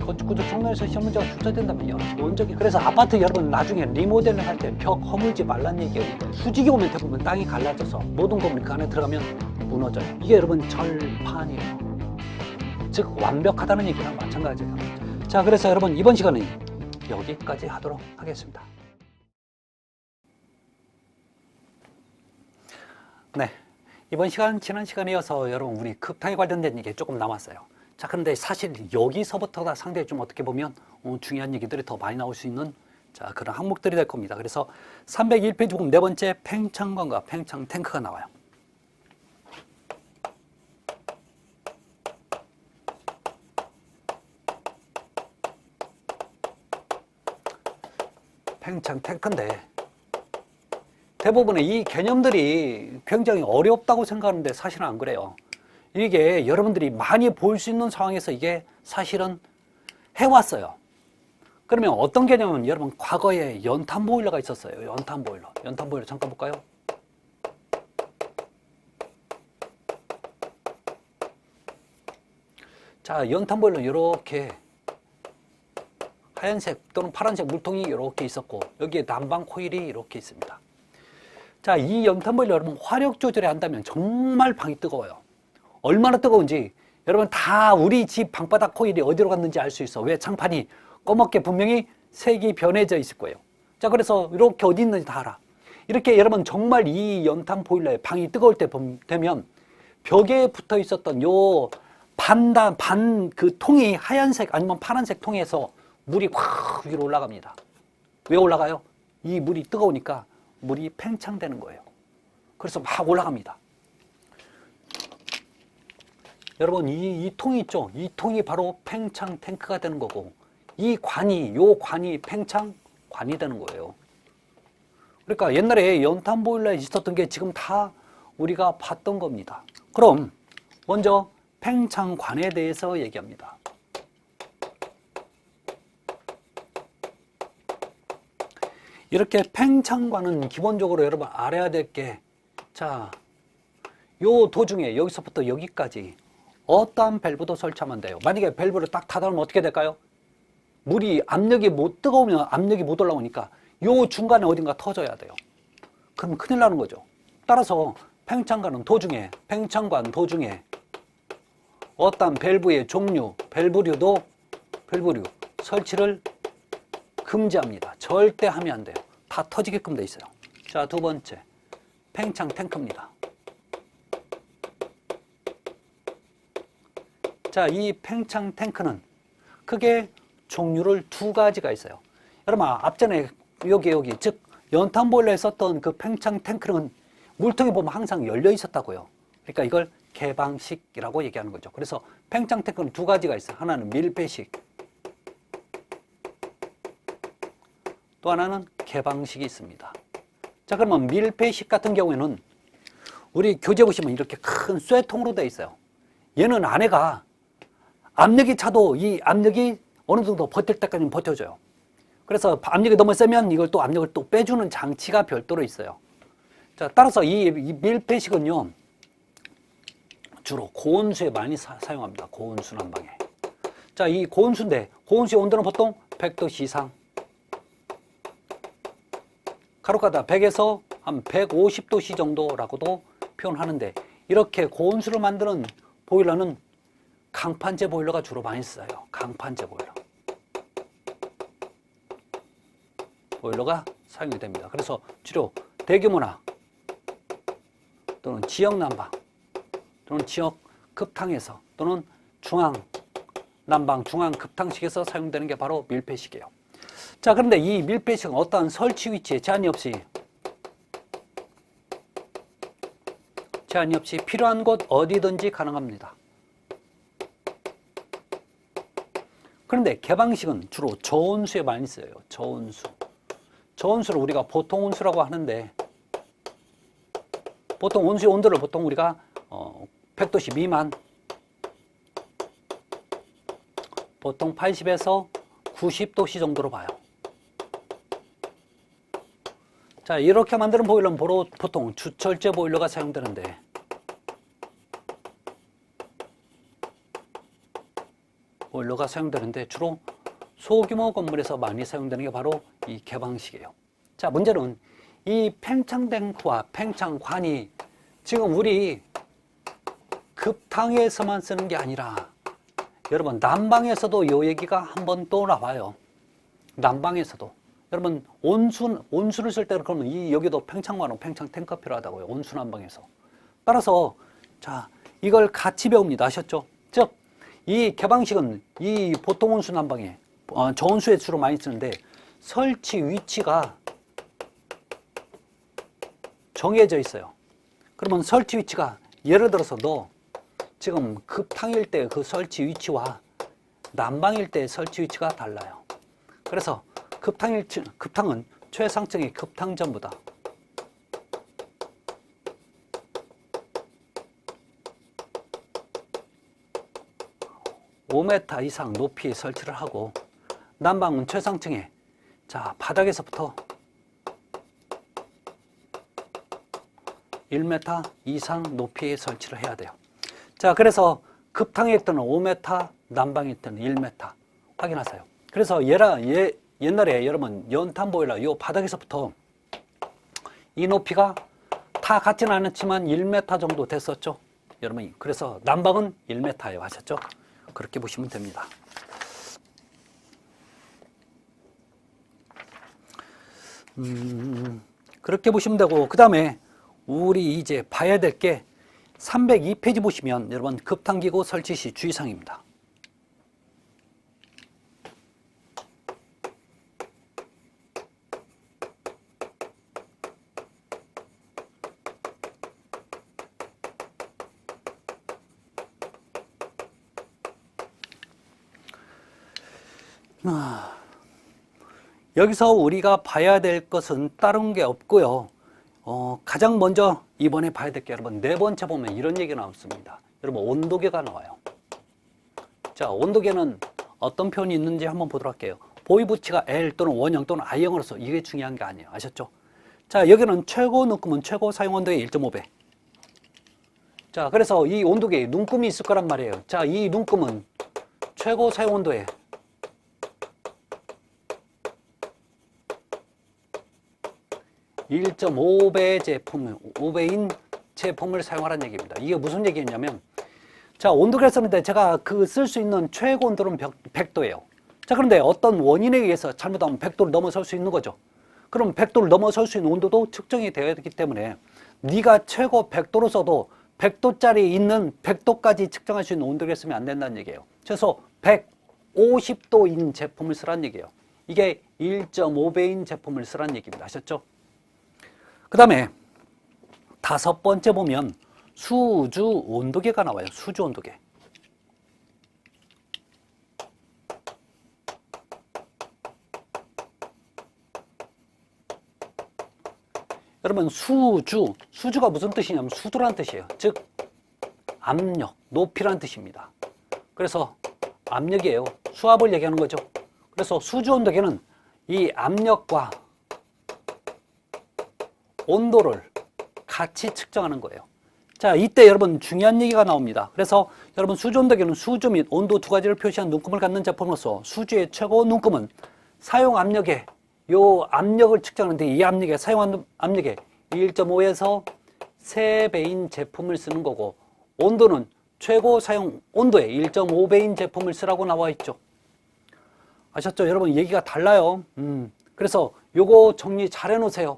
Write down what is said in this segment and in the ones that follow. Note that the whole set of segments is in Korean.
건축구조 총론에서 시험 문제가 출제된다면요. 원적이 그래서 아파트 여러분 나중에 리모델링 할 때 벽 허물지 말란 얘기예요. 수직이 오면 대부분 땅이 갈라져서 모든 건물 그 안에 들어가면 무너져요. 이게 여러분 절판이에요. 즉 완벽하다는 얘기랑 마찬가지예요. 자, 그래서 여러분 이번 시간은 여기까지 하도록 하겠습니다. 네, 이번 시간 지난 시간에 이어서 여러분 우리 급탕에 관련된 얘기 조금 남았어요. 자, 그런데 사실 여기서부터가 상당히 좀 어떻게 보면 중요한 얘기들이 더 많이 나올 수 있는 자 그런 항목들이 될 겁니다. 그래서 301페이지 보면 네 번째 팽창관과 팽창 탱크가 나와요. 팽창 탱크인데 대부분의 이 개념들이 굉장히 어렵다고 생각하는데 사실은 안 그래요. 이게 여러분들이 많이 볼 수 있는 상황에서 이게 사실은 해왔어요. 그러면 어떤 개념은 여러분 과거에 연탄 보일러가 있었어요. 연탄 보일러. 연탄 보일러 잠깐 볼까요? 자, 연탄 보일러 이렇게 하얀색 또는 파란색 물통이 이렇게 있었고 여기에 난방 코일이 이렇게 있습니다. 자, 이 연탄 보일러 여러분 화력 조절을 한다면 정말 방이 뜨거워요. 얼마나 뜨거운지 여러분 다 우리 집 방바닥 코일이 어디로 갔는지 알 수 있어. 왜? 창판이 검게 분명히 색이 변해져 있을 거예요. 자, 그래서 이렇게 어디 있는지 다 알아. 이렇게 여러분 정말 이 연탄 보일러에 방이 뜨거울 때 되면 벽에 붙어 있었던 요 반 그 통이 하얀색 아니면 파란색 통에서 물이 확 위로 올라갑니다. 왜 올라가요? 이 물이 뜨거우니까 물이 팽창되는 거예요. 그래서 막 올라갑니다. 여러분 이 통이 있죠? 이 통이 바로 팽창 탱크가 되는 거고 요 관이 팽창관이 되는 거예요. 그러니까 옛날에 연탄 보일러에 있었던 게 지금 다 우리가 봤던 겁니다. 그럼 먼저 팽창관에 대해서 얘기합니다. 이렇게 팽창관은 기본적으로 여러분 알아야 될 게 자, 요 도중에 여기서부터 여기까지 어떠한 밸브도 설치하면 돼요. 만약에 밸브를 딱 닫아놓으면 어떻게 될까요? 물이 압력이 뜨거우면 압력이 못 올라오니까 요 중간에 어딘가 터져야 돼요. 그럼 큰일 나는 거죠. 따라서 팽창관 도중에 어떠한 밸브의 종류, 밸브류 설치를 금지합니다. 절대 하면 안 돼요. 다 터지게끔 돼 있어요. 자, 두 번째 팽창 탱크입니다. 자, 이 팽창 탱크는 크게 종류를 두 가지가 있어요. 여러분 앞전에 여기 즉 연탄 보일러에 썼던 그 팽창 탱크는 물통에 보면 항상 열려 있었다고요. 그러니까 이걸 개방식이라고 얘기하는 거죠. 그래서 팽창 탱크는 두 가지가 있어요. 하나는 밀폐식, 또 하나는 개방식이 있습니다. 자, 그러면 밀폐식 같은 경우에는 우리 교재 보시면 이렇게 큰 쇠통으로 되어 있어요. 얘는 안에가 압력이 차도 이 압력이 어느 정도 버틸 때까지는 버텨줘요. 그래서 압력이 너무 세면 이걸 또 압력을 또 빼주는 장치가 별도로 있어요. 자, 따라서 이 밀폐식은요 주로 고온수에 많이 사용합니다. 고온수 난방에. 자, 이 고온수인데 고온수의 온도는 보통 100도씨 이상, 가로가다 100에서 한 150도씨 정도라고도 표현하는데 이렇게 고온수를 만드는 보일러는 강판제 보일러가 주로 많이 써요. 강판제 보일러가 사용이 됩니다. 그래서 주로 대규모나 또는 지역 난방 또는 지역 급탕에서 또는 중앙 난방, 중앙 급탕식에서 사용되는 게 바로 밀폐식이에요. 자, 그런데 이 밀폐식은 어떠한 설치 위치에 제한이 없이 필요한 곳 어디든지 가능합니다. 그런데 개방식은 주로 저온수에 많이 쓰여요. 저온수를 우리가 보통 온수라고 하는데 보통 온수의 온도를 보통 우리가 100도씨 미만, 보통 80에서 90도씨 정도로 봐요. 자, 이렇게 만드는 보일러는 보통 주철제 보일러가 사용되는데 보일러가 사용되는데 주로 소규모 건물에서 많이 사용되는 게 바로 이 개방식이에요. 자, 문제는 이 팽창탱크와 팽창관이 지금 우리 급탕에서만 쓰는 게 아니라 여러분 난방에서도 이 얘기가 한번 또 나와요. 난방에서도 여러분 온수를 쓸 때는 그러면 이 여기도 팽창관하고 팽창탱크가 필요하다고요. 온수 난방에서. 따라서 자, 이걸 같이 배웁니다. 아셨죠? 즉 이 개방식은 이 보통 온수 난방에 저온수에 주로 많이 쓰는데 설치 위치가 정해져 있어요. 그러면 설치 위치가 예를 들어서 너 지금 급탕일 때 그 설치 위치와 난방일 때 설치 위치가 달라요. 그래서 급탕은 최상층이 급탕전부다. 5m 이상 높이에 설치를 하고 난방은 최상층에 자 바닥에서부터 1m 이상 높이에 설치를 해야 돼요. 자, 그래서 급탕일 때는 5m, 난방일 때는 1m 확인하세요. 그래서 옛날에 여러분 연탄 보일러 요 바닥에서부터 이 높이가 다 같지는 않았지만 1m 정도 됐었죠. 여러분 그래서 난방은 1m예요. 아셨죠? 그렇게 보시면 됩니다. 그렇게 보시면 되고 그 다음에 우리 이제 봐야 될 게 302페이지 보시면 여러분 급탕기구 설치 시 주의사항입니다. 여기서 우리가 봐야 될 것은 다른 게 없고요. 가장 먼저 이번에 봐야 될 게 여러분 네 번째 보면 이런 얘기가 나왔습니다. 여러분 온도계가 나와요. 자, 온도계는 어떤 표현이 있는지 한번 보도록 할게요. 보이부치가 L 또는 원형 또는 I형으로서 이게 중요한 게 아니에요. 아셨죠? 자, 여기는 최고 눈금은 최고 사용 온도의 1.5배. 자, 그래서 이 온도계에 눈금이 있을 거란 말이에요. 자, 이 눈금은 최고 사용 온도에 1.5배 제품, 5배인 제품을 사용하라는 얘기입니다. 이게 무슨 얘기였냐면, 자, 온도계를 쓰는데 제가 쓸 수 있는 최고 온도는 100도예요. 자, 그런데 어떤 원인에 의해서 잘못하면 100도를 넘어설 수 있는 거죠. 그럼 100도를 넘어설 수 있는 온도도 측정이 되어야 되기 때문에 네가 최고 100도로 써도 100도짜리 있는 100도까지 측정할 수 있는 온도계를 쓰면 안 된다는 얘기예요. 그래서 150도인 제품을 쓰라는 얘기예요. 이게 1.5배인 제품을 쓰라는 얘기입니다. 아셨죠? 그 다음에 다섯 번째 보면 수주 온도계가 나와요. 수주 온도계. 여러분 수주가 무슨 뜻이냐면 수도란 뜻이에요. 즉 압력, 높이란 뜻입니다. 그래서 압력이에요. 수압을 얘기하는 거죠. 그래서 수주 온도계는 이 압력과 온도를 같이 측정하는 거예요. 자, 이때 여러분 중요한 얘기가 나옵니다. 그래서 여러분 수주 온도계는 수주 및 온도 두 가지를 표시한 눈금을 갖는 제품으로서 수주의 최고 눈금은 사용 압력에 요 압력을 측정하는데 이 압력에 사용하는 압력에 1.5에서 3배인 제품을 쓰는 거고 온도는 최고 사용 온도의 1.5배인 제품을 쓰라고 나와 있죠. 아셨죠? 여러분 얘기가 달라요. 그래서 요거 정리 잘 해놓으세요.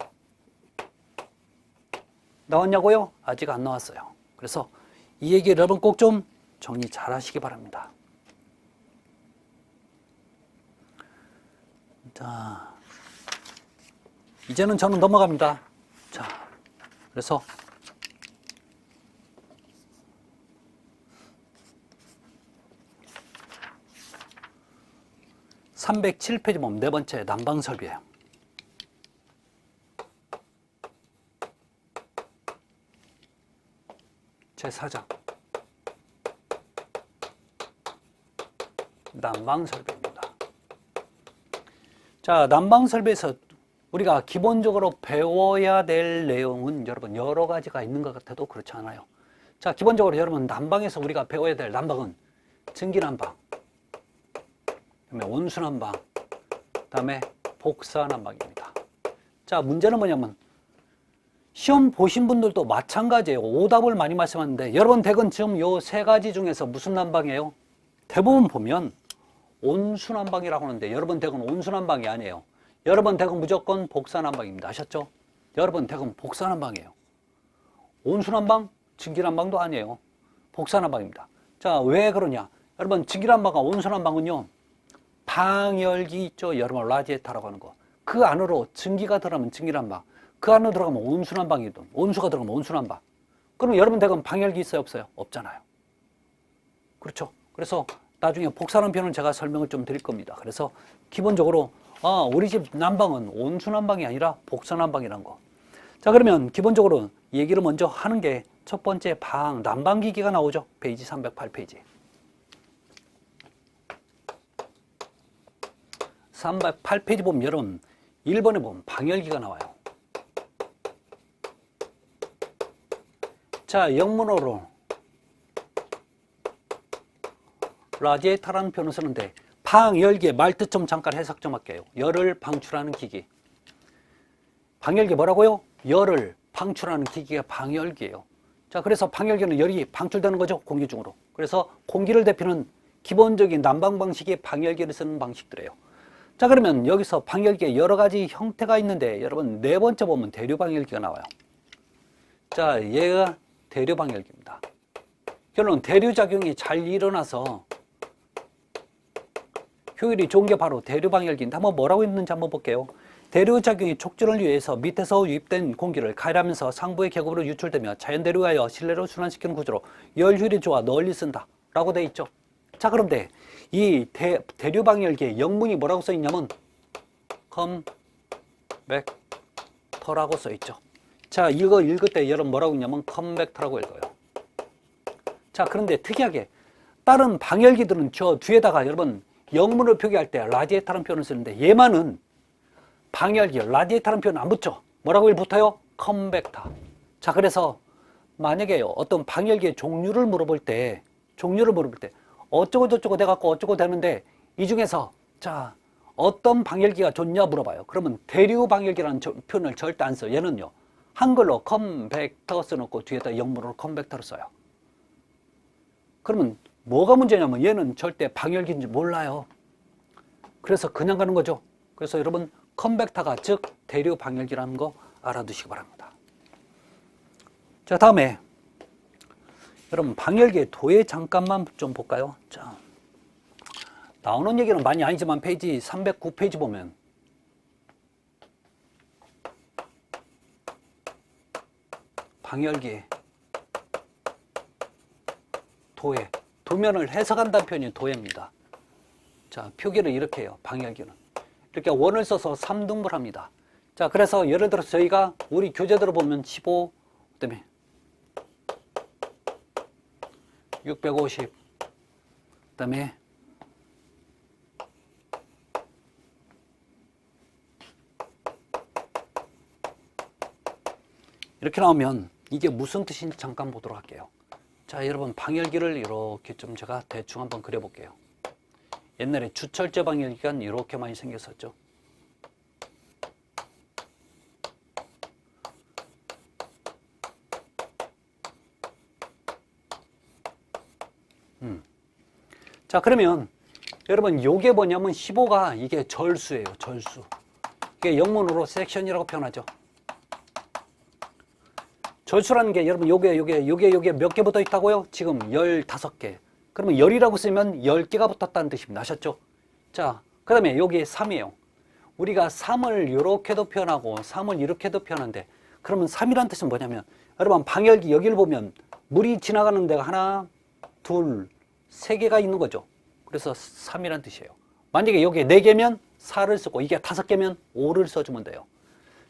나왔냐고요? 아직 안 나왔어요. 그래서 이 얘기 여러분 꼭 좀 정리 잘 하시기 바랍니다. 자, 이제는 저는 넘어갑니다. 자, 그래서 307페이지 보면 네 번째 난방 설비예요. 제4장 난방 설비입니다. 자, 난방 설비에서 우리가 기본적으로 배워야 될 내용은 여러분 여러 가지가 있는 것 같아도 그렇지 않아요. 자, 기본적으로 여러분 난방에서 우리가 배워야 될 난방은 전기난방, 그다음에 온순한방, 그다음에 복사난방입니다. 자, 문제는 뭐냐면 시험 보신 분들도 마찬가지예요. 오답을 많이 말씀하는데 여러분 댁은 지금 요 세 가지 중에서 무슨 난방이에요? 대부분 보면 온순한방이라고 하는데 여러분 댁은 온순한방이 아니에요. 여러분 댁은 무조건 복사난방입니다. 아셨죠? 여러분 댁은 복사난방이에요. 온순한방, 증기난방도 아니에요. 복사난방입니다. 자, 왜 그러냐? 여러분 증기난방과 온순한방은요, 방열기 있죠? 여러분 라디에이터라고 하는 거. 그 안으로 증기가 들어가면 증기난방, 그 안으로 들어가면 온순한방이든, 온수가 들어가면 온순한방. 그럼 여러분 댁은 방열기 있어요? 없어요? 없잖아요. 그렇죠? 그래서 나중에 복사난편은 제가 설명을 좀 드릴 겁니다. 그래서 기본적으로 우리 집 난방은 온순한방이 아니라 복사난방이라는 거. 자, 그러면 기본적으로 얘기를 먼저 하는 게 첫 번째 난방기기가 나오죠. 페이지 308페이지. 308페이지 보면 여러분 1번에 보면 방열기가 나와요. 자, 영문어로 라디에이터라는 표현을 쓰는데 방열기의 말뜻 좀 잠깐 해석 좀 할게요. 열을 방출하는 기기. 방열기 뭐라고요? 열을 방출하는 기기가 방열기예요. 자, 그래서 방열기는 열이 방출되는 거죠, 공기 중으로. 그래서 공기를 대표하는 기본적인 난방 방식이 방열기를 쓰는 방식들이에요. 자, 그러면 여기서 방열기에 여러 가지 형태가 있는데 여러분 네 번째 보면 대류 방열기가 나와요. 자, 얘가 대류 방열기입니다. 결론 대류 작용이 잘 일어나서 효율이 좋은 게 바로 대류 방열기인데 한번 뭐라고 있는지 한번 볼게요. 대류 작용이 촉진을 위해서 밑에서 유입된 공기를 가열하면서 상부의 계급으로 유출되며 자연 대류하여 실내로 순환시키는 구조로 열 효율이 좋아 널리 쓴다 라고 되어 있죠. 자, 그런데 이 대류 방열기의 영문이 뭐라고 써 있냐면 컨벡터라고 써 있죠. 자, 이거 읽을 때 여러분 뭐라고 읽냐면 컨벡터라고 읽어요. 자, 그런데 특이하게 다른 방열기들은 저 뒤에다가 여러분 영문을 표기할 때 라디에이터라는 표현을 쓰는데 얘만은 방열기, 라디에이터라는 표현 안 붙죠. 뭐라고 붙어요? 컨벡터. 자, 그래서 만약에 어떤 방열기의 종류를 물어볼 때 어쩌고 저쩌고 돼갖고 어쩌고 되는데 이 중에서 자, 어떤 방열기가 좋냐 물어봐요. 그러면 대류 방열기라는 표현을 절대 안 써요. 얘는요, 한글로 컨벡터 써놓고 뒤에다 영문으로 컨벡터로 써요. 그러면 뭐가 문제냐면 얘는 절대 방열기인지 몰라요. 그래서 그냥 가는 거죠. 그래서 여러분 컨벡터가 즉 대류 방열기라는 거 알아두시기 바랍니다. 자, 다음에 여러분 방열기의 도예 잠깐만 좀 볼까요? 자, 나오는 얘기는 많이 아니지만 페이지 309페이지 보면 방열기 도예, 도면을 해석한다는 표현이 도예입니다. 자, 표기를 이렇게 해요. 방열기는 이렇게 원을 써서 3등분 합니다. 자, 그래서 예를 들어서 저희가 우리 교재대로 보면 15, 그다음에 650, 그다음에 이렇게 나오면 이게 무슨 뜻인지 잠깐 보도록 할게요. 자, 여러분 방열기를 이렇게 좀 제가 대충 한번 그려볼게요. 옛날에 주철제 방열기가 이렇게 많이 생겼었죠. 자, 그러면 여러분 요게 뭐냐면 15가 이게 절수예요. 절수. 이게 영문으로 섹션이라고 표현하죠. 절수라는 게 여러분 요게 몇 개 붙어 있다고요? 지금 15개. 그러면 열이라고 쓰면 10개가 붙었다는 뜻입니다. 아셨죠? 자, 그 다음에 여기 3이에요. 우리가 3을 이렇게도 표현하고 3을 이렇게도 표현하는데 그러면 3이라는 뜻은 뭐냐면 여러분 방열기 여기를 보면 물이 지나가는 데가 하나, 둘, 3개가 있는 거죠. 그래서 3이라는 뜻이에요. 만약에 여기에 4개면 4를 쓰고 이게 5개면 5를 써주면 돼요.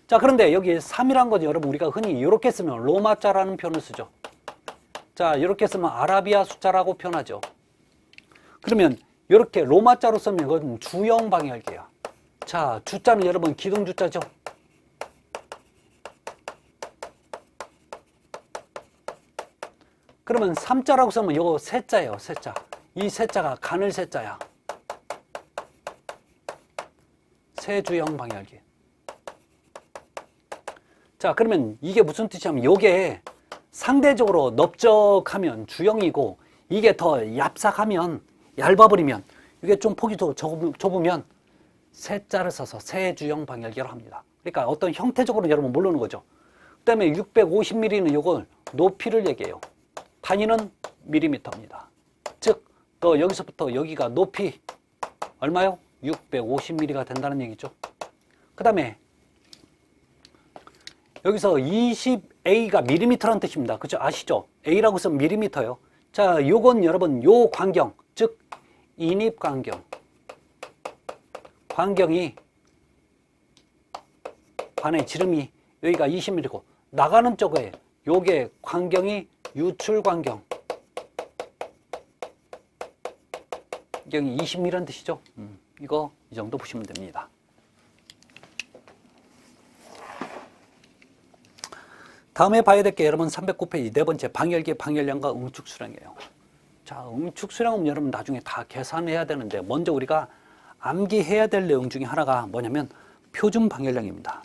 자, 그런데 여기 3이라는 거죠. 여러분 우리가 흔히 이렇게 쓰면 로마자라는 표현을 쓰죠. 자, 이렇게 쓰면 아라비아 숫자라고 표현하죠. 그러면 이렇게 로마자로 쓰면 이건 주형 방열기야. 자, 주자는 여러분 기둥주자죠. 그러면 3자라고 쓰면 이거 세자예요. 세자. 이 세자가 가늘 세자야. 세주형 방열기. 자, 그러면 이게 무슨 뜻이냐면 요게 상대적으로 넓적하면 주형이고 이게 더 얍삭하면 얇아버리면 이게 좀 폭이 더 좁으면 세자를 써서 세주형 방열기라고 합니다. 그러니까 어떤 형태적으로 여러분 모르는 거죠. 그 다음에 650mm는 요걸 높이를 얘기해요. 단위는 밀리미터입니다. 즉, 또 여기서부터 여기가 높이 얼마요? 650mm가 된다는 얘기죠. 그 다음에 여기서 20A가 밀리미터라는 뜻입니다. 그죠? 아시죠? A라고 쓰면 밀리미터요. 자, 요건 여러분 요 광경, 즉 인입 광경. 광경이 반의 지름이 여기가 20mm고 나가는 쪽에 요게 광경이 유출 광경. 여기 20mm라는 뜻이죠. 이거 이 정도 보시면 됩니다. 다음에 봐야 될 게 여러분 309페이지 네 번째 방열기 방열량과 응축 수량이에요. 자, 응축 수량은 여러분 나중에 다 계산해야 되는데 먼저 우리가 암기해야 될 내용 중에 하나가 뭐냐면 표준 방열량입니다.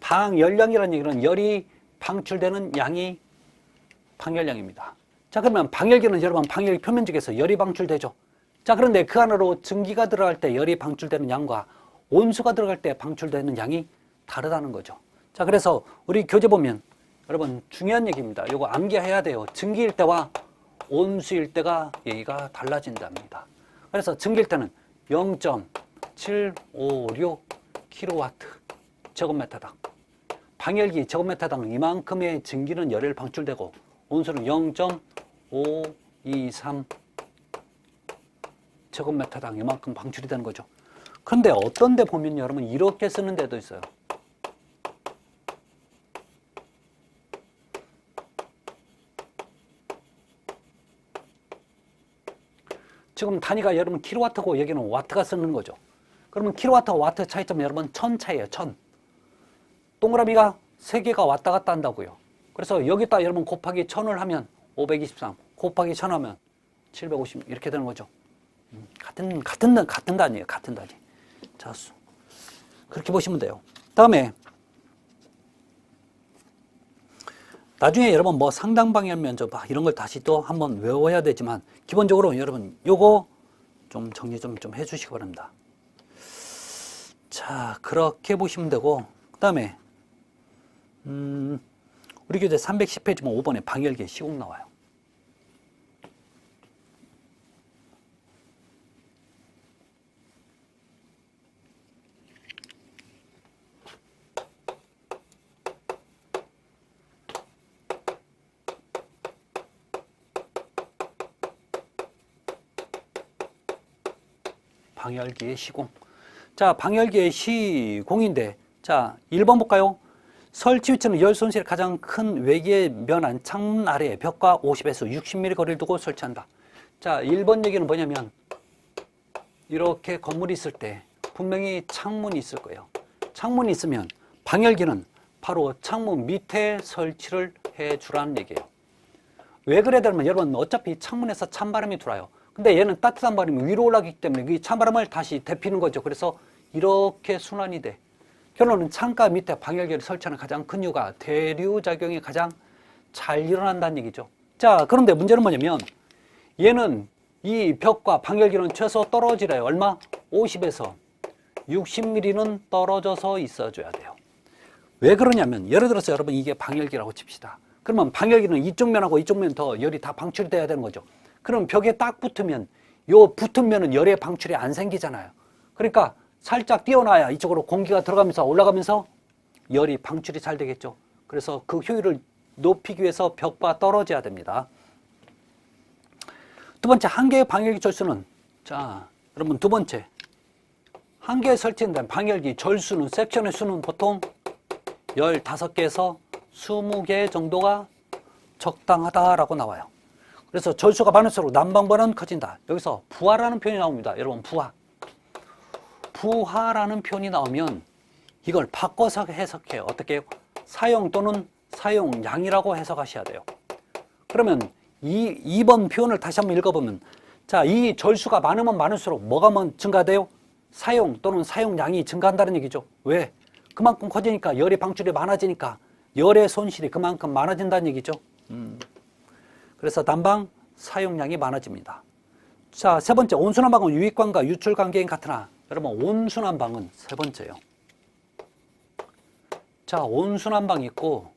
방열량이라는 얘기는 열이 방출되는 양이 방열량입니다. 자, 그러면 방열기는 여러분 방열기 표면적에서 열이 방출되죠. 자, 그런데 그 안으로 증기가 들어갈 때 열이 방출되는 양과 온수가 들어갈 때 방출되는 양이 다르다는 거죠. 자, 그래서 우리 교재 보면 여러분 중요한 얘기입니다. 이거 암기해야 돼요. 증기일 때와 온수일 때가 얘기가 달라진답니다. 그래서 증기일 때는 0.756 kW 제곱미터당. 방열기 제곱미터당 이만큼의 증기는 열이 방출되고 온수는 0.523 제곱미터당 이만큼 방출이 되는 거죠. 그런데 어떤 데 보면 여러분 이렇게 쓰는 데도 있어요. 지금 단위가 여러분 킬로와트고 여기는 와트가 쓰는 거죠. 그러면 킬로와트와 와트 차이점 여러분 1000 차이예요. 1000. 동그라미가 3개가 왔다 갔다 한다고요. 그래서 여기다 여러분 곱하기 1000을 하면 523 곱하기 1000 하면 750 이렇게 되는 거죠. 같은 단위예요. 같은 단위. 자, 그렇게 보시면 돼요. 다음에 나중에 여러분 뭐 상당 방열 면적 이런 걸 다시 또 한번 외워야 되지만 기본적으로 여러분 요거 좀 정리 좀 해주시기 바랍니다. 자, 그렇게 보시면 되고 그 다음에 우리 교재 310페이지 5번에 방열기 시공 나와요. 방열기의 시공. 자, 방열기의 시공인데, 자, 1번 볼까요? 설치 위치는 열 손실이 가장 큰 외기에 면한 창문 아래에 벽과 50에서 60mm 거리를 두고 설치한다. 자, 1번 얘기는 뭐냐면, 이렇게 건물이 있을 때 분명히 창문이 있을 거예요. 창문이 있으면 방열기는 바로 창문 밑에 설치를 해 주라는 얘기예요. 왜 그래야 되냐면 여러분 어차피 창문에서 찬바람이 들어와요. 근데 얘는 따뜻한 바람이 위로 올라가기 때문에 이 찬바람을 다시 데피는 거죠. 그래서 이렇게 순환이 돼. 결론은 창가 밑에 방열기를 설치하는 가장 큰 이유가 대류작용이 가장 잘 일어난다는 얘기죠. 자, 그런데 문제는 뭐냐면 얘는 이 벽과 방열기는 최소 떨어지래요. 얼마? 50에서 60mm는 떨어져서 있어줘야 돼요. 왜 그러냐면 예를 들어서 여러분 이게 방열기라고 칩시다. 그러면 방열기는 이쪽 면하고 이쪽 면 더 열이 다 방출이 돼야 되는 거죠. 그럼 벽에 딱 붙으면 요 붙은 면은 열의 방출이 안 생기잖아요. 그러니까 살짝 띄워놔야 이쪽으로 공기가 들어가면서 올라가면서 열이 방출이 잘 되겠죠. 그래서 그 효율을 높이기 위해서 벽과 떨어져야 됩니다. 두 번째, 한 개의 방열기 절수는, 자, 여러분 두 번째, 한 개에 설치된 방열기 절수는, 섹션의 수는 보통 15개에서 20개 정도가 적당하다라고 나와요. 그래서 절수가 많을수록 난방번은 커진다. 여기서 부하라는 표현이 나옵니다. 여러분, 부하. 부하라는 표현이 나오면 이걸 바꿔서 해석해요. 어떻게 해요? 사용 또는 사용량이라고 해석하셔야 돼요. 그러면 2번 표현을 다시 한번 읽어보면, 자, 이 절수가 많으면 많을수록 뭐가 증가돼요? 사용 또는 사용량이 증가한다는 얘기죠. 왜? 그만큼 커지니까 열의 방출이 많아지니까 열의 손실이 그만큼 많아진다는 얘기죠. 그래서 난방 사용량이 많아집니다. 자, 세 번째, 온순한방은 유입관과 유출관계인 같으나, 여러분 온순한방은 세 번째예요. 자, 온순한방이 있고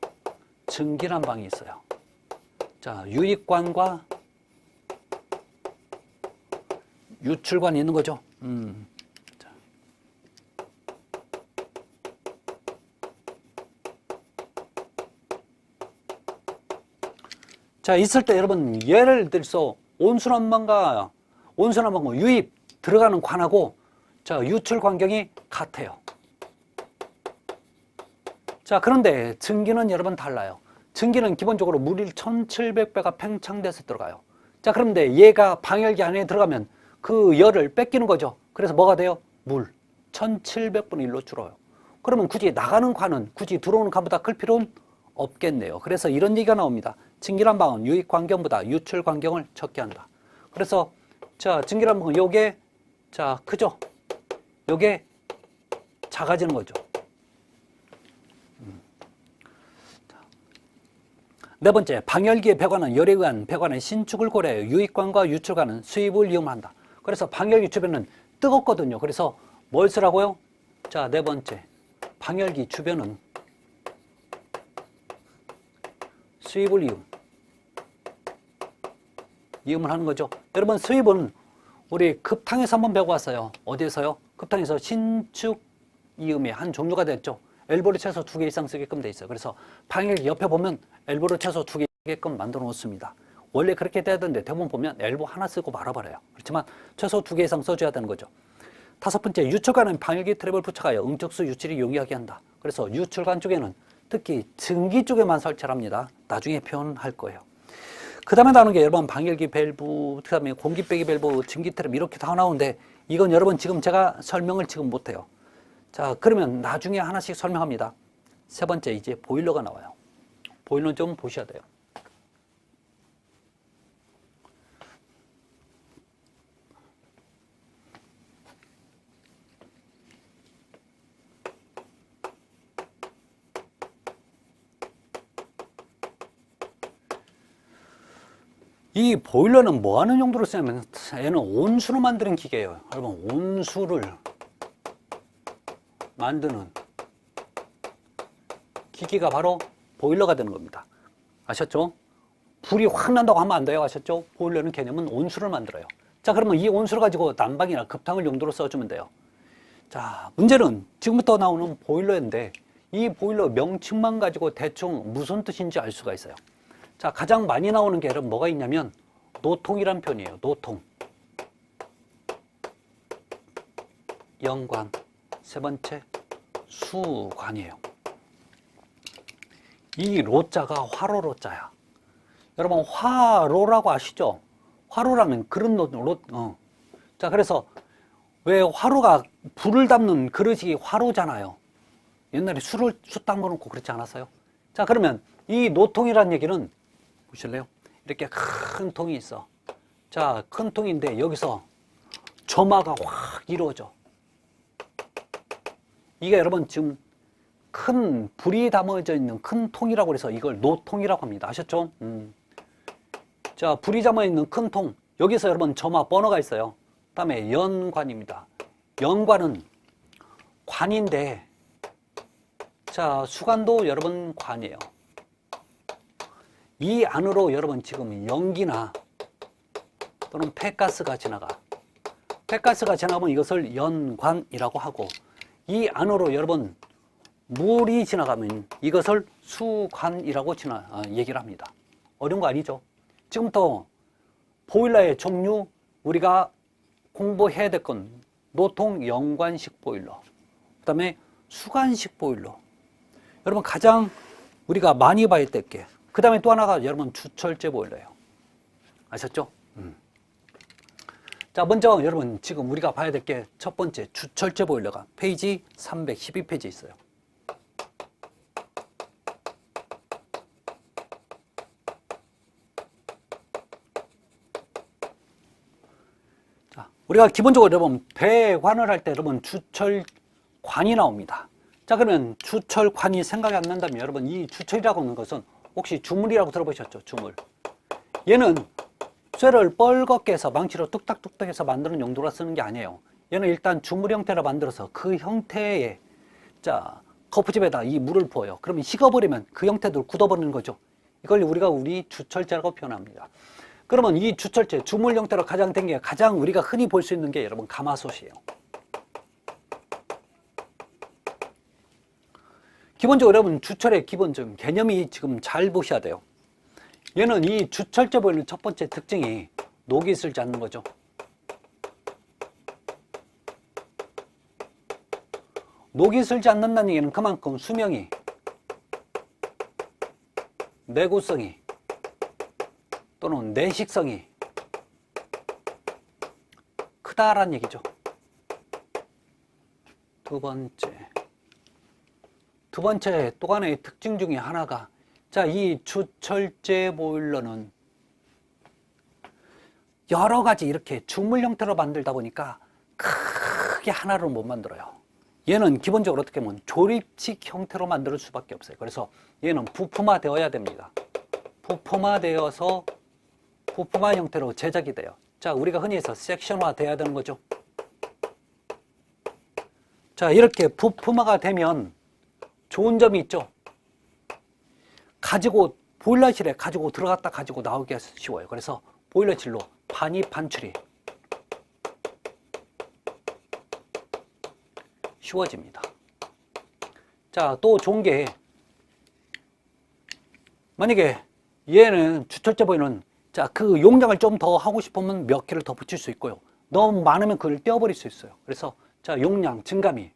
증기난방이 있어요. 자, 유입관과 유출관이 있는 거죠. 자, 있을 때 여러분 예를 들어서 온순한방과 유입 들어가는 관하고 자, 유출 관경이 같아요. 자, 그런데 증기는 여러분 달라요. 증기는 기본적으로 물이 1700배가 팽창돼서 들어가요. 자, 그런데 얘가 방열기 안에 들어가면 그 열을 뺏기는 거죠. 그래서 뭐가 돼요? 물 1700분의 1로 줄어요. 그러면 굳이 나가는 관은 굳이 들어오는 관보다 클 필요는 없겠네요. 그래서 이런 얘기가 나옵니다. 증기난방은 유입 관경보다 유출 관경을 적게 한다. 그래서 자, 증기난방은 요게 자, 크죠? 요게 작아지는 거죠. 네 번째, 방열기의 배관은 열에 의한 배관의 신축을 고려해 유입관과 유출관은 수입을 이용한다. 그래서 방열기 주변은 뜨겁거든요. 그래서 뭘 쓰라고요? 자, 네 번째, 방열기 주변은 수입을 이용을 하는 거죠. 여러분, 수입은 우리 급탕에서 한번 배워왔어요. 어디에서요? 급탕에서 신축 이음의 한 종류가 됐죠. 엘보를 최소 2개 이상 쓰게끔 돼 있어요. 그래서 방열기 옆에 보면 엘보를 최소 2개 쓰게끔 만들어 놓습니다. 원래 그렇게 돼야 되는데 대부분 보면 엘보 하나 쓰고 말아버려요. 그렇지만 최소 2개 이상 써줘야 되는 거죠. 다섯 번째, 유출관은 방열기 트랩을 부착하여 응적수 유출이 용이하게 한다. 그래서 유출관 쪽에는 특히 증기 쪽에만 설치를 합니다. 나중에 표현할 거예요. 그 다음에 나오는 게 여러분 방열기 밸브, 그 다음에 공기 빼기 밸브, 증기 트랩 이렇게 다 나오는데 이건 여러분 지금 제가 설명을 지금 못해요. 자, 그러면 나중에 하나씩 설명합니다. 세 번째, 이제 보일러가 나와요. 보일러는 좀 보셔야 돼요. 이 보일러는 뭐 하는 용도로 쓰냐면 얘는 온수로 만드는 기계예요. 여러분, 온수를 만드는 기기가 바로 보일러가 되는 겁니다. 아셨죠? 불이 확 난다고 하면 안 돼요. 아셨죠? 보일러는 개념은 온수를 만들어요. 자, 그러면 이 온수를 가지고 난방이나 급탕을 용도로 써주면 돼요. 자, 문제는 지금부터 나오는 보일러인데 이 보일러 명칭만 가지고 대충 무슨 뜻인지 알 수가 있어요. 자, 가장 많이 나오는 게 여러분 뭐가 있냐면 노통이란 표현이에요. 노통. 연관. 세 번째, 수관이에요. 이 로자가 화로로자야. 여러분, 화로라고 아시죠? 화로라면 그릇 자, 그래서 왜 화로가 불을 담는 그릇이 화로잖아요. 옛날에 숯 담궈놓고 그렇지 않았어요? 자, 그러면 이 노통이라는 얘기는 보실래요? 이렇게 큰 통이 있어. 자, 큰 통인데 여기서 점화가 확 이루어져. 이게 여러분 지금 큰 불이 담아져 있는 큰 통이라고 해서 이걸 노통이라고 합니다. 아셨죠? 자, 불이 담아 있는 큰 통. 여기서 여러분 점화 버너가 있어요. 그다음에 연관입니다. 연관은 관인데, 자, 수관도 여러분 관이에요. 이 안으로 여러분 지금 연기나 또는 폐가스가 지나가. 폐가스가 지나가면 이것을 연관이라고 하고, 이 안으로 여러분 물이 지나가면 이것을 수관이라고 얘기를 합니다. 어려운 거 아니죠? 지금부터 보일러의 종류 우리가 공부해야 될 건 노통 연관식 보일러, 그 다음에 수관식 보일러. 여러분 가장 우리가 많이 봐야 될 게, 그 다음에 또 하나가 여러분 주철제 보일러예요. 아셨죠? 자, 먼저 여러분 지금 우리가 봐야 될 게 첫 번째 주철제 보일러가 페이지 312페이지에 있어요. 우리가 기본적으로 여러분 배관을 할 때 여러분 주철관이 나옵니다. 자, 그러면 주철관이 생각이 안 난다면 여러분 이 주철이라고 하는 것은 혹시 주물이라고 들어보셨죠? 주물. 얘는 쇠를 뻘겋게 해서 망치로 뚝딱뚝딱 해서 만드는 용도로 쓰는 게 아니에요. 얘는 일단 주물 형태로 만들어서 그 형태에 자 거푸집에다 이 물을 부어요. 그러면 식어버리면 그 형태도 굳어버리는 거죠. 이걸 우리가 우리 주철제라고 표현합니다. 그러면 이 주철제, 주물 형태로 가장 된 게 가장 우리가 흔히 볼 수 있는 게 여러분 가마솥이에요. 기본적으로 여러분 주철의 기본적인 개념이 지금 잘 보셔야 돼요. 얘는 이 주철제 보이는 첫 번째 특징이 녹이 슬지 않는 거죠. 녹이 슬지 않는다는 얘기는 그만큼 수명이, 내구성이 또는 내식성이 크다라는 얘기죠. 두 번째 또 하나의 특징 중에 하나가 자, 이 주철제 보일러는 여러 가지 이렇게 주물 형태로 만들다 보니까 크게 하나로 못 만들어요. 얘는 기본적으로 어떻게 보면 조립식 형태로 만들 수밖에 없어요. 그래서 얘는 부품화 되어야 됩니다. 부품화되어서 부품화 형태로 제작이 돼요. 자, 우리가 흔히 해서 섹션화 돼야 되는 거죠. 자, 이렇게 부품화가 되면 좋은 점이 있죠. 가지고 보일러실에 가지고 들어갔다 가지고 나오기가 쉬워요. 그래서 보일러실로 반입 반출이 쉬워집니다. 자, 또 좋은 게 만약에 얘는 주철제 보이는 자, 그 용량을 좀 더 하고 싶으면 몇 개를 더 붙일 수 있고요. 너무 많으면 그걸 떼어버릴 수 있어요. 그래서 자, 용량 증감이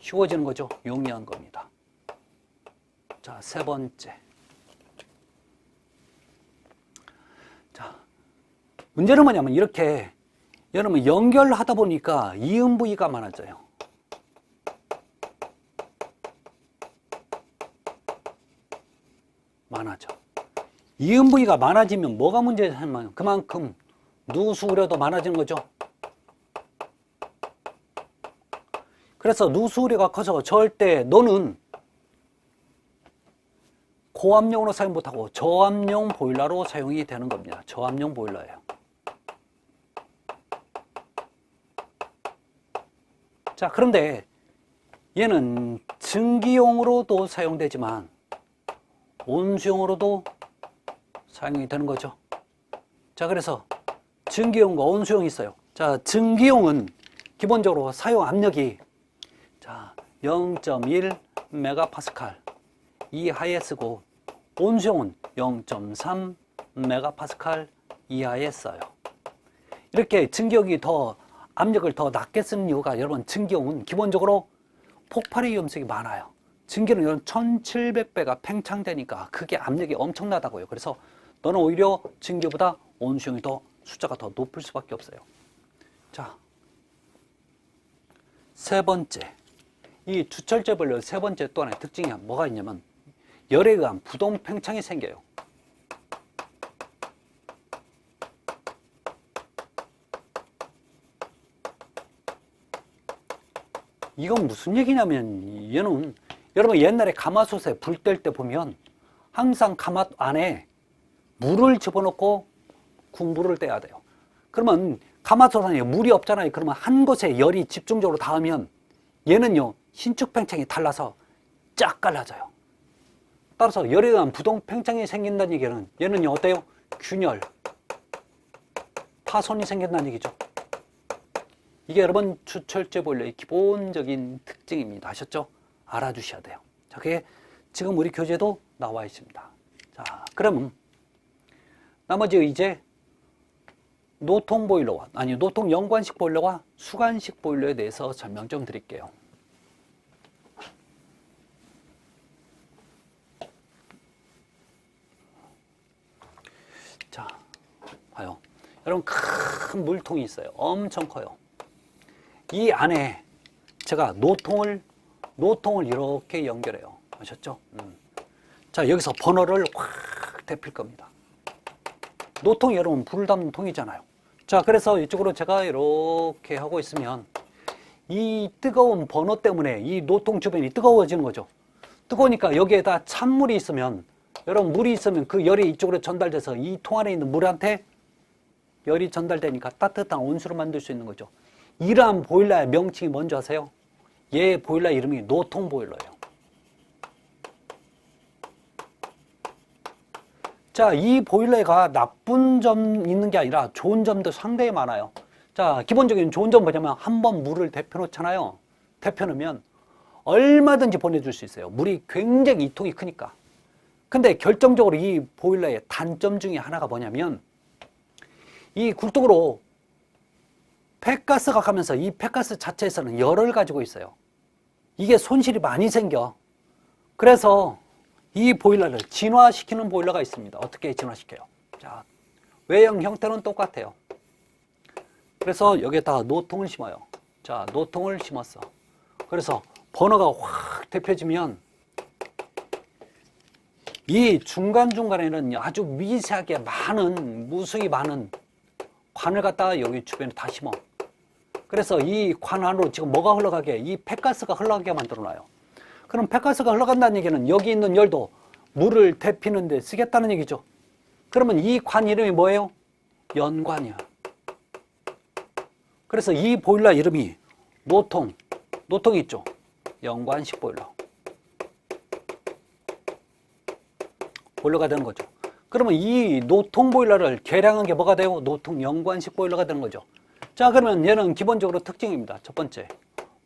쉬워지는 거죠. 용이한 겁니다. 자, 세 번째. 자, 문제는 뭐냐면 이렇게 여러분 연결하다 보니까 이음 부위가 많아져요. 많아져. 이음 부위가 많아지면 뭐가 문제냐면 그만큼 누수 우려도 많아지는 거죠. 그래서 누수 우려가 커서 절대 너는 고압용으로 사용 못하고 저압용 보일러로 사용이 되는 겁니다. 저압용 보일러예요. 자, 그런데 얘는 증기용으로도 사용되지만 온수용으로도 사용이 되는 거죠. 자, 그래서 증기용과 온수용이 있어요. 자, 증기용은 기본적으로 사용 압력이 자, 0.1 메가파스칼 이하에 쓰고 온수용은 0.3 메가파스칼 이하에 써요. 이렇게 증기용이 더 압력을 더 낮게 쓰는 이유가 여러분 증기용은 기본적으로 폭발의 위험성이 많아요. 증기는 이런 1700배가 팽창되니까 그게 압력이 엄청나다고요. 그래서 너는 오히려 증기보다 온수용이 더 숫자가 더 높을 수밖에 없어요. 자, 세 번째. 이 주철제 보일러 세 번째 또 하나의 특징이 뭐가 있냐면 열에 의한 부동 팽창이 생겨요. 이건 무슨 얘기냐면 얘는 여러분 옛날에 가마솥에 불 뗄 때 보면 항상 가마 안에 물을 집어넣고 국물을 떼야 돼요. 그러면 가마솥 안에 물이 없잖아요. 그러면 한 곳에 열이 집중적으로 닿으면 얘는요 신축 팽창이 달라서 쫙 갈라져요. 따라서 열에 의한 부동 팽창이 생긴다는 얘기는 얘는요 어때요? 균열, 파손이 생긴다는 얘기죠. 이게 여러분 주철제 보일러의 기본적인 특징입니다. 아셨죠? 알아두셔야 돼요. 자, 그게 지금 우리 교재도 나와 있습니다. 자, 그러면 나머지 이제 노통 보일러와 노통 연관식 보일러와 수관식 보일러에 대해서 설명 좀 드릴게요. 자, 봐요. 여러분 큰 물통이 있어요. 엄청 커요. 이 안에 제가 노통을 이렇게 연결해요. 아셨죠? 자, 여기서 번호를 확 데필 겁니다. 노통이 여러분 불을 담는 통이잖아요. 자, 그래서 이쪽으로 제가 이렇게 하고 있으면 이 뜨거운 버너 때문에 이 노통 주변이 뜨거워지는 거죠. 뜨거우니까 여기에다 찬물이 있으면, 여러분 물이 있으면 그 열이 이쪽으로 전달돼서 이 통 안에 있는 물한테 열이 전달되니까 따뜻한 온수를 만들 수 있는 거죠. 이러한 보일러의 명칭이 뭔지 아세요? 얘 보일러 이름이 노통 보일러예요. 자, 이 보일러가 나쁜 점 있는 게 아니라 좋은 점도 상당히 많아요. 자, 기본적인 좋은 점 뭐냐면 한번 물을 데펴 놓잖아요. 데펴 놓으면 얼마든지 보내줄 수 있어요. 물이 굉장히 이 통이 크니까. 근데 결정적으로 이 보일러의 단점 중에 하나가 뭐냐면 이 굴뚝으로 폐가스가 가면서 이 폐가스 자체에서는 열을 가지고 있어요. 이게 손실이 많이 생겨. 그래서 이 보일러를 진화시키는 보일러가 있습니다. 어떻게 진화시켜요? 자, 외형 형태는 똑같아요. 그래서 여기에다 노통을 심어요. 자, 노통을 심었어. 그래서 버너가 확 데펴지면 이 중간중간에는 아주 미세하게 많은, 무수히 많은 관을 갖다가 여기 주변에 다 심어. 그래서 이 관 안으로 지금 뭐가 흘러가게? 이 폐가스가 흘러가게 만들어놔요. 그럼 폐가스가 흘러간다는 얘기는 여기 있는 열도 물을 데피는 데 쓰겠다는 얘기죠. 그러면 이 관 이름이 뭐예요? 연관이야. 그래서 이 보일러 이름이 노통, 노통이 있죠? 연관식 보일러. 보일러가 되는 거죠. 그러면 이 노통 보일러를 개량한 게 뭐가 돼요? 노통 연관식 보일러가 되는 거죠. 자, 그러면 얘는 기본적으로 특징입니다. 첫 번째,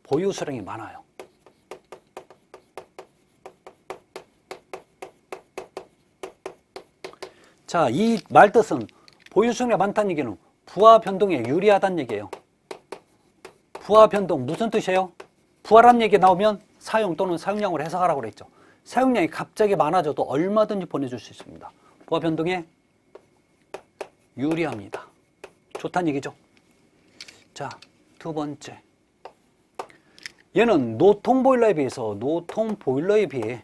보유 수량이 많아요. 자, 이 말뜻은 보유 수량이 많다는 얘기는 부하 변동에 유리하다는 얘기예요. 부하 변동 무슨 뜻이에요? 부하라는 얘기 나오면 사용 또는 사용량으로 해석하라고 그랬죠. 사용량이 갑자기 많아져도 얼마든지 보내줄 수 있습니다. 부하 변동에 유리합니다. 좋다는 얘기죠. 자, 두 번째. 얘는 노통 보일러에 비해서 노통 보일러에 비해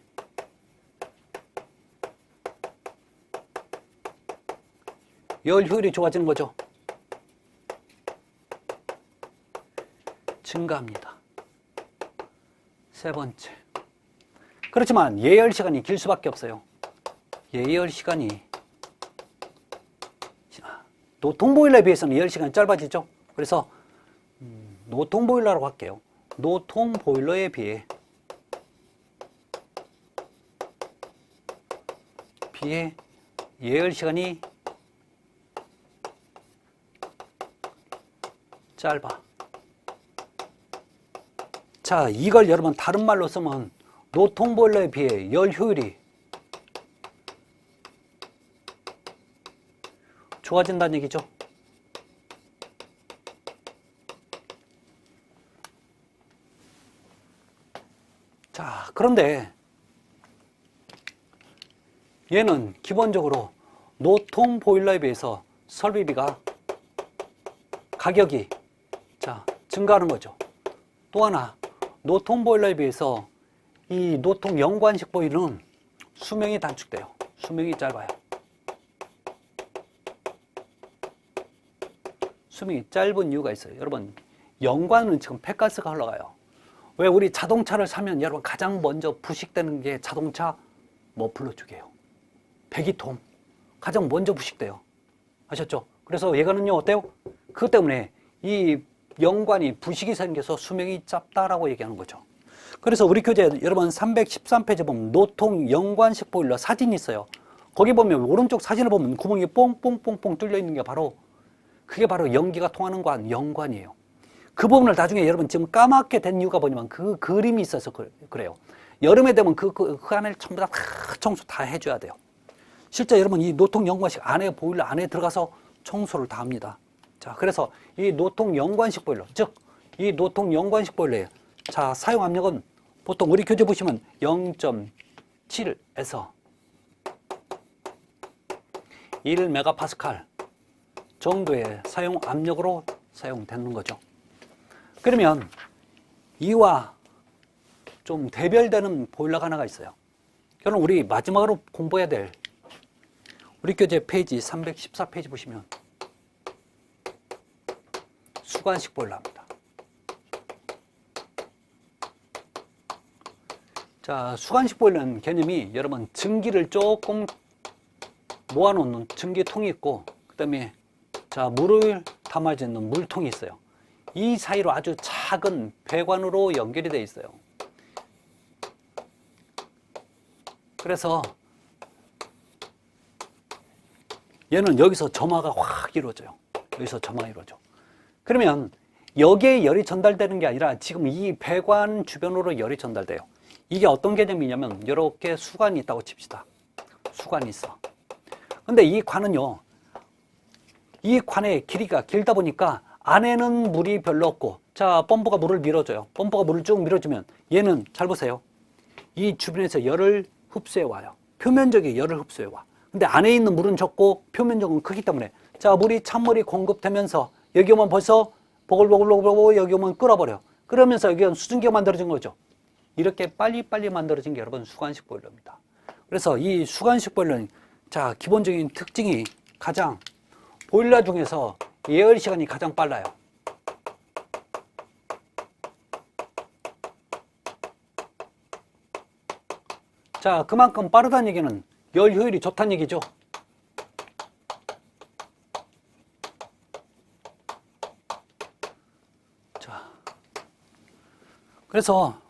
열 효율이 좋아지는 거죠. 증가합니다. 세 번째. 그렇지만 예열 시간이 길 수밖에 없어요. 예열 시간이 노통 보일러에 비해서는 예열 시간이 짧아지죠. 그래서 노통 보일러라고 할게요. 노통 보일러에 비해 예열 시간이 짧아. 자, 이걸 여러분 다른 말로 쓰면 노통 보일러에 비해 열 효율이 좋아진다는 얘기죠. 자, 그런데 얘는 기본적으로 노통 보일러에 비해서 설비비가 가격이 증가하는 거죠. 또 하나, 노통 보일러에 비해서 이 노통 연관식 보일러는 수명이 단축돼요. 수명이 짧아요. 수명이 짧은 이유가 있어요. 여러분, 연관은 지금 폐가스가 흘러가요. 왜 우리 자동차를 사면 여러분 가장 먼저 부식되는 게 자동차 머플러 쪽이에요. 배기통. 가장 먼저 부식돼요. 아셨죠? 그래서 얘가는요, 어때요? 그것 때문에 이 연관이 부식이 생겨서 수명이 짧다라고 얘기하는 거죠. 그래서 우리 교재 여러분 313페이지 보면 노통 연관식 보일러 사진이 있어요. 거기 보면 오른쪽 사진을 보면 구멍이 뽕뽕뽕뽕 뚫려 있는 게 그게 바로 연기가 통하는 관, 연관이에요. 그 부분을 나중에 여러분 지금 까맣게 된 이유가 뭐냐면 그 그림이 있어서 그래요. 여름에 되면 그 안을 전부 다 청소 다 해줘야 돼요. 실제 여러분 이 노통 연관식 안에 보일러 안에 들어가서 청소를 다 합니다. 자, 그래서 이 노통 연관식 보일러, 즉 이 노통 연관식 보일러의 자, 사용 압력은 보통 우리 교재 보시면 0.7에서 1메가파스칼 정도의 사용 압력으로 사용되는 거죠. 그러면 이와 좀 대별되는 보일러가 하나가 있어요. 그럼 우리 마지막으로 공부해야 될 우리 교재 페이지 314페이지 보시면 수관식 보일러입니다. 자, 수관식 보일러는 개념이 여러분 증기를 조금 모아놓는 증기통이 있고, 그 다음에 자, 물을 담아져 있는 물통이 있어요. 이 사이로 아주 작은 배관으로 연결이 되어 있어요. 그래서 얘는 여기서 점화가 확 이루어져요. 여기서 점화가 이루어져. 그러면 여기에 열이 전달되는 게 아니라 지금 이 배관 주변으로 열이 전달돼요. 이게 어떤 개념이냐면 이렇게 수관이 있다고 칩시다. 수관이 있어. 근데 이 관은요, 이 관의 길이가 길다 보니까 안에는 물이 별로 없고, 자, 펌프가 물을 밀어줘요. 펌프가 물을 쭉 밀어주면 얘는 잘 보세요. 이 주변에서 열을 흡수해 와요. 표면적인 열을 흡수해 와. 근데 안에 있는 물은 적고 표면적은 크기 때문에 자, 물이 찬물이 공급되면서 여기 오면 벌써 보글보글보글 여기 오면 끓어버려. 그러면서 여기는 수증기가 만들어진 거죠. 이렇게 빨리빨리 만들어진 게 여러분 수관식 보일러입니다. 그래서 이 수관식 보일러는 자, 기본적인 특징이 가장 보일러 중에서 예열 시간이 가장 빨라요. 자, 그만큼 빠르다는 얘기는 열 효율이 좋다는 얘기죠. 자, 그래서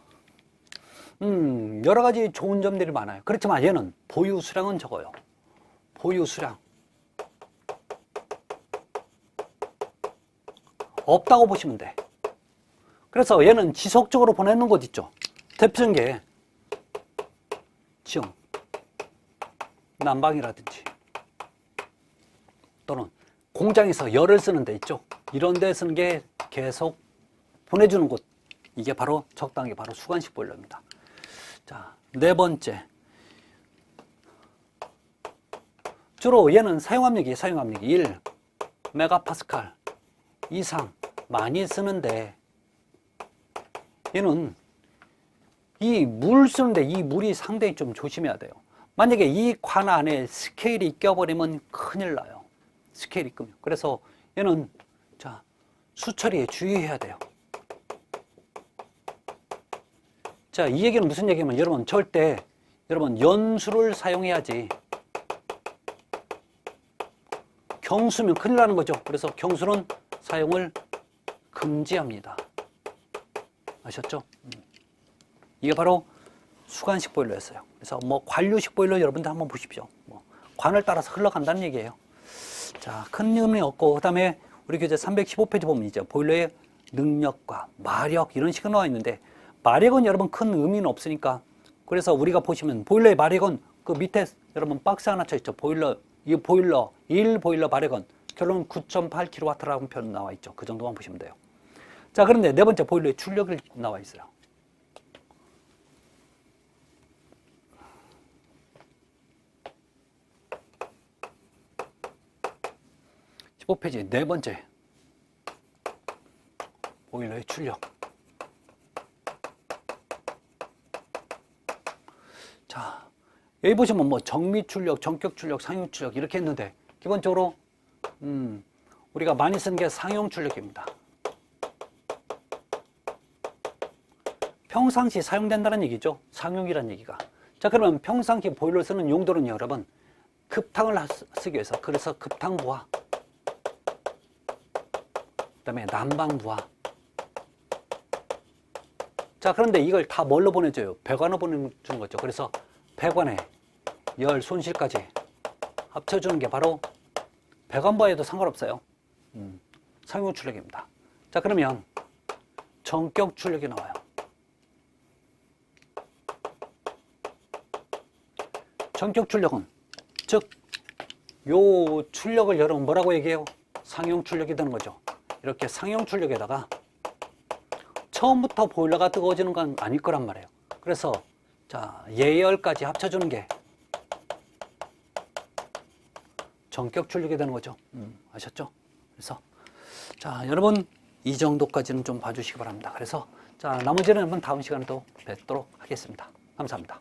여러 가지 좋은 점들이 많아요. 그렇지만 얘는 보유 수량은 적어요. 보유 수량 없다고 보시면 돼. 그래서 얘는 지속적으로 보내는 곳 있죠. 대표적인 게 지금 난방이라든지 또는 공장에서 열을 쓰는 데 있죠. 이런 데 쓰는 게 계속 보내주는 곳, 이게 바로 적당한 게 바로 수관식 보일러입니다. 자, 네 번째, 주로 얘는 사용압력이 1 메가파스칼 이상 많이 쓰는데, 얘는 이 물 쓰는데 이 물이 상당히 좀 조심해야 돼요. 만약에 이 관 안에 스케일이 껴버리면 큰일 나요. 스케일이 끄면. 그래서 얘는 자, 수처리에 주의해야 돼요. 자, 이 얘기는 무슨 얘기냐면 여러분 절대 여러분 연수를 사용해야지, 경수면 큰일 나는 거죠. 그래서 경수는 사용을 금지합니다. 아셨죠? 이게 바로 수관식 보일러였어요. 그래서 뭐 관류식 보일러 여러분들 한번 보십시오. 뭐 관을 따라서 흘러간다는 얘기예요. 자, 큰 의미 없고, 그 다음에 우리 교재 315페이지 보면 이제 보일러의 능력과 마력 이런 식으로 나와 있는데, 마력은 여러분 큰 의미는 없으니까, 그래서 우리가 보시면 보일러의 마력은 그 밑에 여러분 박스 하나 쳐 있죠. 보일러, 이 보일러 1 보일러 마력은 결론 9.8kW라고 표현 나와 있죠. 그 정도만 보시면 돼요. 자, 그런데 네 번째 보일러의 출력이 나와 있어요. 15페이지 네 번째, 보일러의 출력. 자, 여기 보시면 뭐 정미 출력, 전격 출력, 상용 출력 이렇게 했는데, 기본적으로 우리가 많이 쓰는 게 상용 출력입니다. 평상시 사용된다는 얘기죠. 상용이라는 얘기가. 자, 그러면 평상시 보일러 쓰는 용도는 여러분 급탕을 쓰기 위해서, 그래서 급탕 부하, 그 다음에 난방 부하. 자, 그런데 이걸 다 뭘로 보내줘요? 배관으로 보내주는 거죠. 그래서 배관에 열 손실까지 합쳐주는 게 바로 배관 부하에도 상관없어요. 상용 출력입니다. 자, 그러면 전격 출력이 나와요. 전격 출력은 즉 요 출력을 여러분 뭐라고 얘기해요? 상용 출력이 되는 거죠. 이렇게 상용 출력에다가 처음부터 보일러가 뜨거워지는 건 아닐 거란 말이에요. 그래서 자, 예열까지 합쳐주는 게 전격 출력이 되는 거죠. 아셨죠? 그래서 자, 여러분 이 정도까지는 좀 봐주시기 바랍니다. 그래서 자, 나머지는 한번 다음 시간에 또 뵙도록 하겠습니다. 감사합니다.